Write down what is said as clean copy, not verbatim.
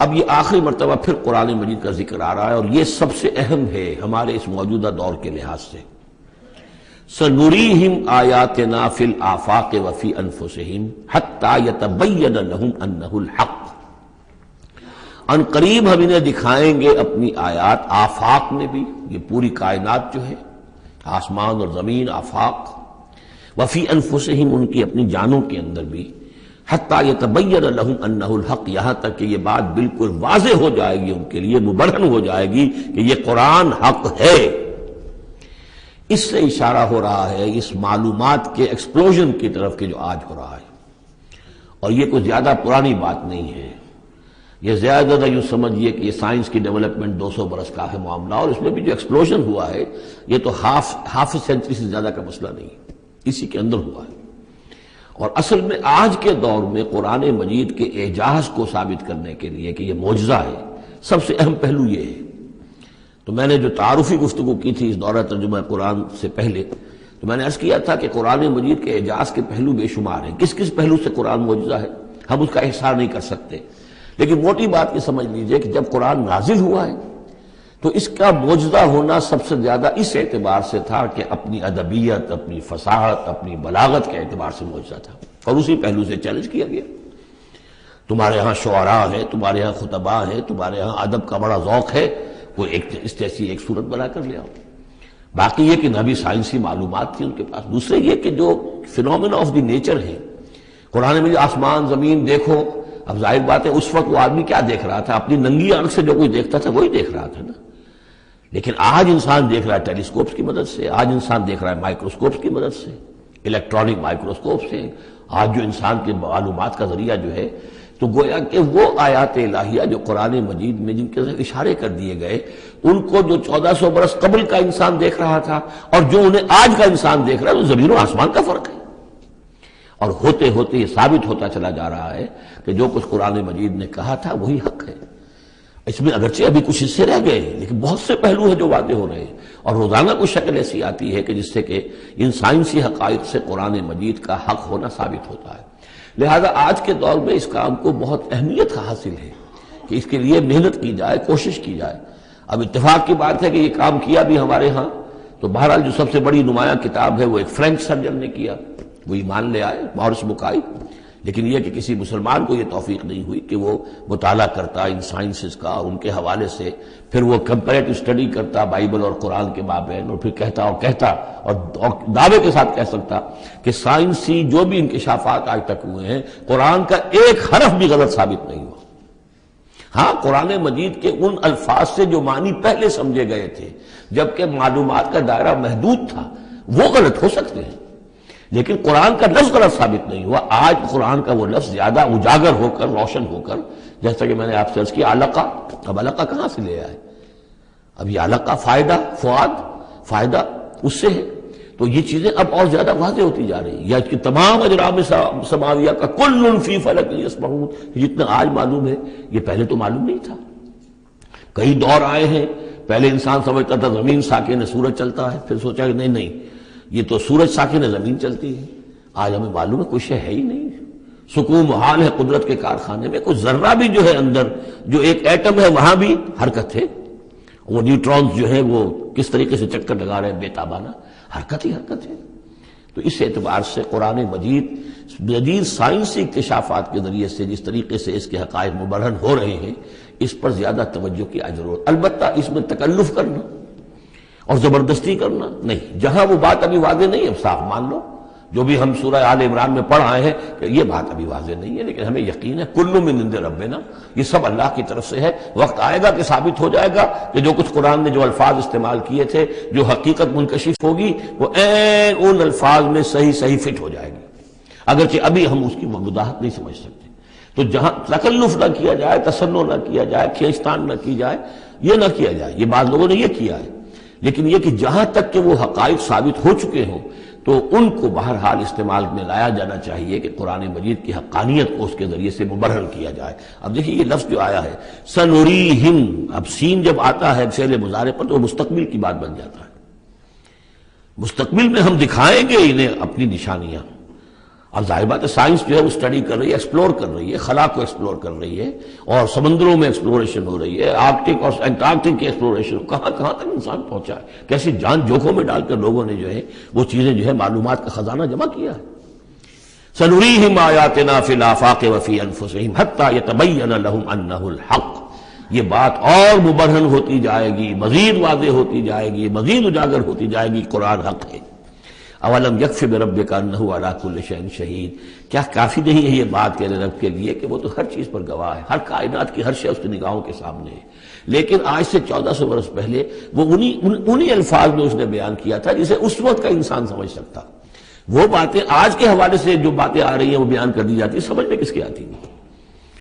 اب یہ آخری مرتبہ پھر قرآن مجید کا ذکر آ رہا ہے، اور یہ سب سے اہم ہے ہمارے اس موجودہ دور کے لحاظ سے۔ سنریہم آیاتنا فی الآفاق وفی انفسہم حتی یتبین لہم انہ الحق، ان قریب ہم انہیں دکھائیں گے اپنی آیات، آفاق میں بھی، یہ پوری کائنات جو ہے، آسمان اور زمین، آفاق، وفی انفسہم، ان کی اپنی جانوں کے اندر بھی، حتی یتبین لہم انہ الحق، یہاں تک کہ یہ بات بالکل واضح ہو جائے گی ان کے لیے، مبرہن ہو جائے گی کہ یہ قرآن حق ہے۔ اس سے اشارہ ہو رہا ہے اس معلومات کے ایکسپلوژن کی طرف کہ جو آج ہو رہا ہے، اور یہ کوئی زیادہ پرانی بات نہیں ہے، یہ زیادہ یوں سمجھیے کہ یہ سائنس کی ڈیولپمنٹ 200 برس کا ہے معاملہ، اور اس میں بھی جو ایکسپلوژن ہوا ہے یہ تو ہاف سینچری سے زیادہ کا مسئلہ نہیں، اسی کے اندر ہوا ہے۔ اور اصل میں آج کے دور میں قرآن مجید کے اعجاز کو ثابت کرنے کے لیے کہ یہ معجزہ ہے، سب سے اہم پہلو یہ ہے۔ تو میں نے جو تعارفی گفتگو کی تھی اس دورہ ترجمہ قرآن سے پہلے، تو میں نے عرض کیا تھا کہ قرآن مجید کے اعجاز کے پہلو بے شمار ہیں، کس کس پہلو سے قرآن معجزہ ہے ہم اس کا احصار نہیں کر سکتے، لیکن موٹی بات یہ سمجھ لیجئے کہ جب قرآن نازل ہوا ہے تو اس کا معجزہ ہونا سب سے زیادہ اس اعتبار سے تھا کہ اپنی ادبیت، اپنی فصاحت، اپنی بلاغت کے اعتبار سے معجزہ تھا، اور اسی پہلو سے چیلنج کیا گیا۔ تمہارے ہاں شعراء ہیں، تمہارے ہاں خطباء ہیں، تمہارے ہاں ادب کا بڑا ذوق ہے، کوئی ایک اس جیسی ایک صورت بنا کر لے آؤ۔ باقی یہ کہ نہ بھی سائنسی معلومات تھی ان کے پاس، دوسرے یہ کہ جو فینومینا آف دی نیچر ہے، قرآن میں آسمان زمین دیکھو، اب ظاہر بات ہے اس وقت وہ آدمی کیا دیکھ رہا تھا، اپنی ننگی آنکھ سے جو کوئی دیکھتا تھا وہی دیکھ رہا تھا نا، لیکن آج انسان دیکھ رہا ہے ٹیلیسکوپس کی مدد سے، آج انسان دیکھ رہا ہے مائکروسکوپس کی مدد سے، الیکٹرانک مائکروسکوپ سے، آج جو انسان کے معلومات کا ذریعہ جو ہے، تو گویا کہ وہ آیات الہیہ جو قرآن مجید میں جن کے اشارے کر دیے گئے، ان کو جو 1400 برس قبل کا انسان دیکھ رہا تھا اور جو انہیں آج کا انسان دیکھ رہا ہے، وہ زمین و آسمان کا فرق ہے۔ اور ہوتے ہوتے یہ ثابت ہوتا چلا جا رہا ہے کہ جو کچھ قرآن مجید نے کہا تھا وہی حق ہے۔ اس میں اگرچہ ابھی کچھ حصے رہ گئے ہیں، لیکن بہت سے پہلو ہیں جو واضح ہو رہے ہیں، اور روزانہ کچھ شکل ایسی آتی ہے کہ جس سے کہ ان سائنسی حقائق سے قرآن مجید کا حق ہونا ثابت ہوتا ہے۔ لہذا آج کے دور میں اس کام کو بہت اہمیت حاصل ہے کہ اس کے لیے محنت کی جائے، کوشش کی جائے۔ اب اتفاق کی بات ہے کہ یہ کام کیا بھی ہمارے ہاں، تو بہرحال جو سب سے بڑی نمایاں کتاب ہے وہ ایک فرینچ سرجن نے کیا، وہ ایمان لے آئے، مورس بکائی، لیکن یہ کہ کسی مسلمان کو یہ توفیق نہیں ہوئی کہ وہ مطالعہ کرتا ان سائنسز کا، اور ان کے حوالے سے پھر وہ کمپیریٹو اسٹڈی کرتا بائبل اور قرآن کے مابین، اور پھر کہتا اور دعوے کے ساتھ کہہ سکتا کہ سائنسی جو بھی انکشافات آج تک ہوئے ہیں، قرآن کا ایک حرف بھی غلط ثابت نہیں ہوا۔ ہاں، قرآن مجید کے ان الفاظ سے جو معنی پہلے سمجھے گئے تھے جبکہ معلومات کا دائرہ محدود تھا، وہ غلط ہو سکتے ہیں، لیکن قرآن کا لفظ غلط ثابت نہیں ہوا۔ آج قرآن کا وہ لفظ زیادہ اجاگر ہو کر، روشن ہو کر، جیسا کہ میں نے آپ سے عرض کیا علقہ، اب علقہ کہاں سے لے آئے؟ اب یہ علقہ فائدہ، فؤاد، فائدہ اس سے ہے، تو یہ چیزیں اب اور زیادہ واضح ہوتی جا رہی ہیں۔ یا کہ تمام اجرام سماویہ کا کل فی فلک یسبحون، جتنا آج معلوم ہے یہ پہلے تو معلوم نہیں تھا۔ کئی دور آئے ہیں، پہلے انسان سمجھتا تھا زمین ساکن ہے، سورج چلتا ہے، پھر سوچا کہ نہیں یہ تو سورج ساکن ہے، زمین چلتی ہے۔ آج ہمیں معلوم ہے کوئی شے ہے ہی نہیں، سکون محال ہے قدرت کے کارخانے میں، کوئی ذرہ بھی جو ہے اندر، جو ایک ایٹم ہے وہاں بھی حرکت ہے، وہ نیوٹرونز جو ہیں وہ کس طریقے سے چکر لگا رہے ہیں بے تابانہ، حرکت ہی حرکت ہے۔ تو اس اعتبار سے قرآن مجید جدید سائنسی اکتشافات کے ذریعے سے جس طریقے سے اس کے حقائق مبرہن ہو رہے ہیں، اس پر زیادہ توجہ کی ضرورت، البتہ اس میں تکلف کرنا اور زبردستی کرنا نہیں۔ جہاں وہ بات ابھی واضح نہیں ہے صاف مان لو، جو بھی ہم سورہ آل عمران میں پڑھ آئے ہیں کہ یہ بات ابھی واضح نہیں ہے، لیکن ہمیں یقین ہے کل من عند ربنا، یہ سب اللہ کی طرف سے ہے۔ وقت آئے گا کہ ثابت ہو جائے گا کہ جو کچھ قرآن نے جو الفاظ استعمال کیے تھے، جو حقیقت منکشف ہوگی، وہ عین ان الفاظ میں صحیح فٹ ہو جائے گی، اگرچہ ابھی ہم اس کی وضاحت نہیں سمجھ سکتے۔ تو جہاں تکلف نہ کیا جائے، تصنع نہ کیا جائے، کھینچتان نہ کی جائے، یہ نہ کیا جائے، یہ بعض لوگوں نے یہ کیا ہے، لیکن یہ کہ جہاں تک کہ وہ حقائق ثابت ہو چکے ہوں تو ان کو بہرحال استعمال میں لایا جانا چاہیے کہ قرآن مجید کی حقانیت کو اس کے ذریعے سے مبرہن کیا جائے۔ اب دیکھیے یہ لفظ جو آیا ہے سنوریہم، اب سین جب آتا ہے فعل مضارع پر تو وہ مستقبل کی بات بن جاتا ہے، مستقبل میں ہم دکھائیں گے انہیں اپنی نشانیاں۔ اب ظاہر بات ہے سائنس جو ہے وہ اسٹڈی کر رہی ہے، ایکسپلور کر رہی ہے، خلا کو ایکسپلور کر رہی ہے، اور سمندروں میں ایکسپلوریشن ہو رہی ہے، آرکٹک اور انٹارکٹک کی ایکسپلوریشن، کہاں کہاں تک انسان پہنچا ہے، کیسی جان جوکھوں میں ڈال کر لوگوں نے جو ہے وہ چیزیں جو ہے معلومات کا خزانہ جمع کیا ہے۔ سنریہم آیاتنا فی الآفاق وفی انفسہم حتی یتبین لہم انہ الحق، یہ بات اور مبرہن ہوتی جائے گی، مزید واضح ہوتی جائے گی، مزید اجاگر ہوتی جائے گی، قرآن حق ہے۔ اولم یکف بربک انہ علی کل شیء شہید، کیا کافی نہیں ہے یہ بات تیرے رب کے لیے کہ وہ تو ہر چیز پر گواہ ہے، ہر کائنات کی ہر شے اس کی نگاہوں کے سامنے ہے۔ لیکن آج سے 1400 برس پہلے وہ انہی الفاظ میں اس نے بیان کیا تھا جسے اس وقت کا انسان سمجھ سکتا۔ وہ باتیں آج کے حوالے سے جو باتیں آ رہی ہیں وہ بیان کر دی جاتی، سمجھ میں کس کے آتی نہیں۔